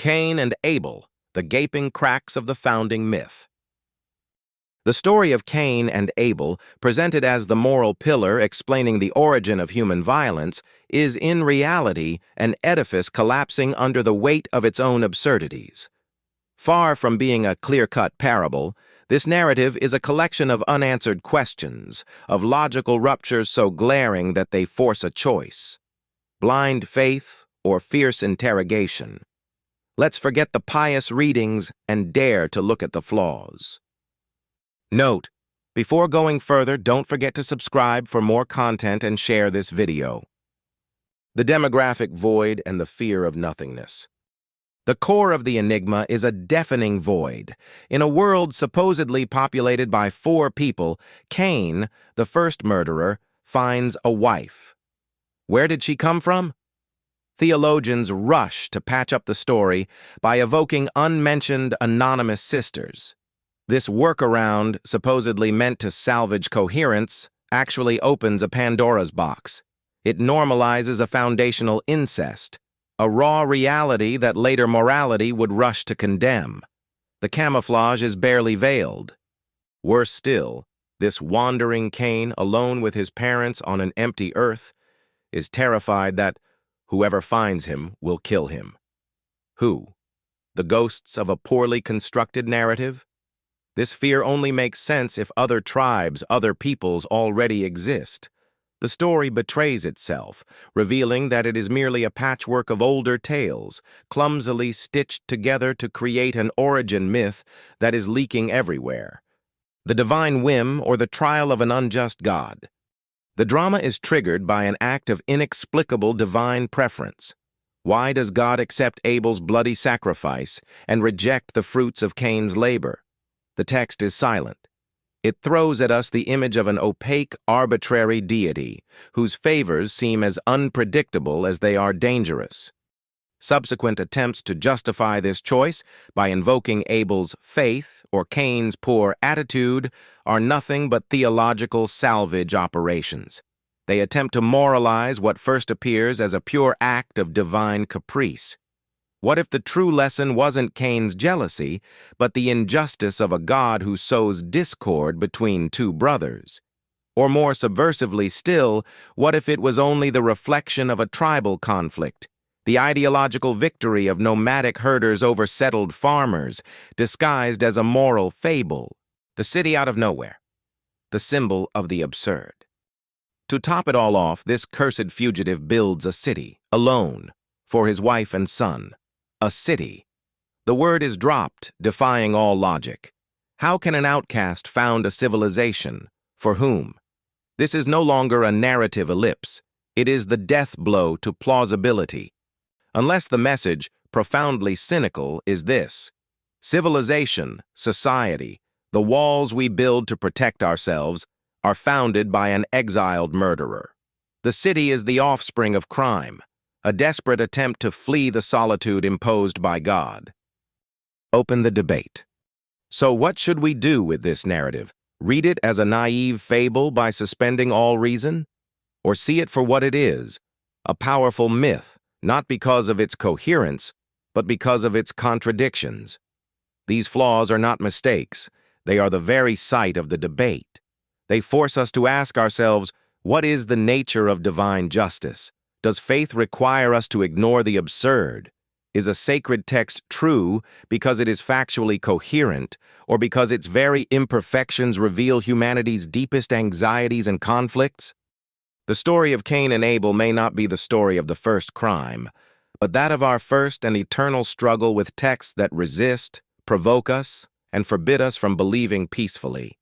Cain and Abel, the gaping cracks of the founding myth. The story of Cain and Abel, presented as the moral pillar explaining the origin of human violence, is in reality an edifice collapsing under the weight of its own absurdities. Far from being a clear-cut parable, this narrative is a collection of unanswered questions, of logical ruptures so glaring that they force a choice: blind faith or fierce interrogation. Let's forget the pious readings and dare to look at the flaws. Note: before going further, don't forget to subscribe for more content and share this video. The demographic void and the fear of nothingness. The core of the enigma is a deafening void. In a world supposedly populated by 4 people, Cain, the first murderer, finds a wife. Where did she come from? Theologians rush to patch up the story by evoking unmentioned anonymous sisters. This workaround, supposedly meant to salvage coherence, actually opens a Pandora's box. It normalizes a foundational incest, a raw reality that later morality would rush to condemn. The camouflage is barely veiled. Worse still, this wandering Cain, alone with his parents on an empty earth, is terrified that whoever finds him will kill him. Who? The ghosts of a poorly constructed narrative? This fear only makes sense if other tribes, other peoples already exist. The story betrays itself, revealing that it is merely a patchwork of older tales, clumsily stitched together to create an origin myth that is leaking everywhere. The divine whim or the trial of an unjust God. The drama is triggered by an act of inexplicable divine preference. Why does God accept Abel's bloody sacrifice and reject the fruits of Cain's labor? The text is silent. It throws at us the image of an opaque, arbitrary deity, whose favors seem as unpredictable as they are dangerous. Subsequent attempts to justify this choice by invoking Abel's faith or Cain's poor attitude are nothing but theological salvage operations. They attempt to moralize what first appears as a pure act of divine caprice. What if the true lesson wasn't Cain's jealousy, but the injustice of a God who sows discord between 2 brothers? Or more subversively still, what if it was only the reflection of a tribal conflict, the ideological victory of nomadic herders over settled farmers, disguised as a moral fable? The city out of nowhere, the symbol of the absurd. To top it all off, this cursed fugitive builds a city, alone, for his wife and son. A city. The word is dropped, defying all logic. How can an outcast found a civilization? For whom? This is no longer a narrative ellipse. It is the death blow to plausibility. Unless the message, profoundly cynical, is this: civilization, society, the walls we build to protect ourselves, are founded by an exiled murderer. The city is the offspring of crime, a desperate attempt to flee the solitude imposed by God. Open the debate. So what should we do with this narrative? Read it as a naive fable by suspending all reason? Or see it for what it is, a powerful myth, not because of its coherence, but because of its contradictions? These flaws are not mistakes. They are the very site of the debate. They force us to ask ourselves, what is the nature of divine justice? Does faith require us to ignore the absurd? Is a sacred text true because it is factually coherent, or because its very imperfections reveal humanity's deepest anxieties and conflicts? The story of Cain and Abel may not be the story of the first crime, but that of our first and eternal struggle with texts that resist, provoke us, and forbid us from believing peacefully.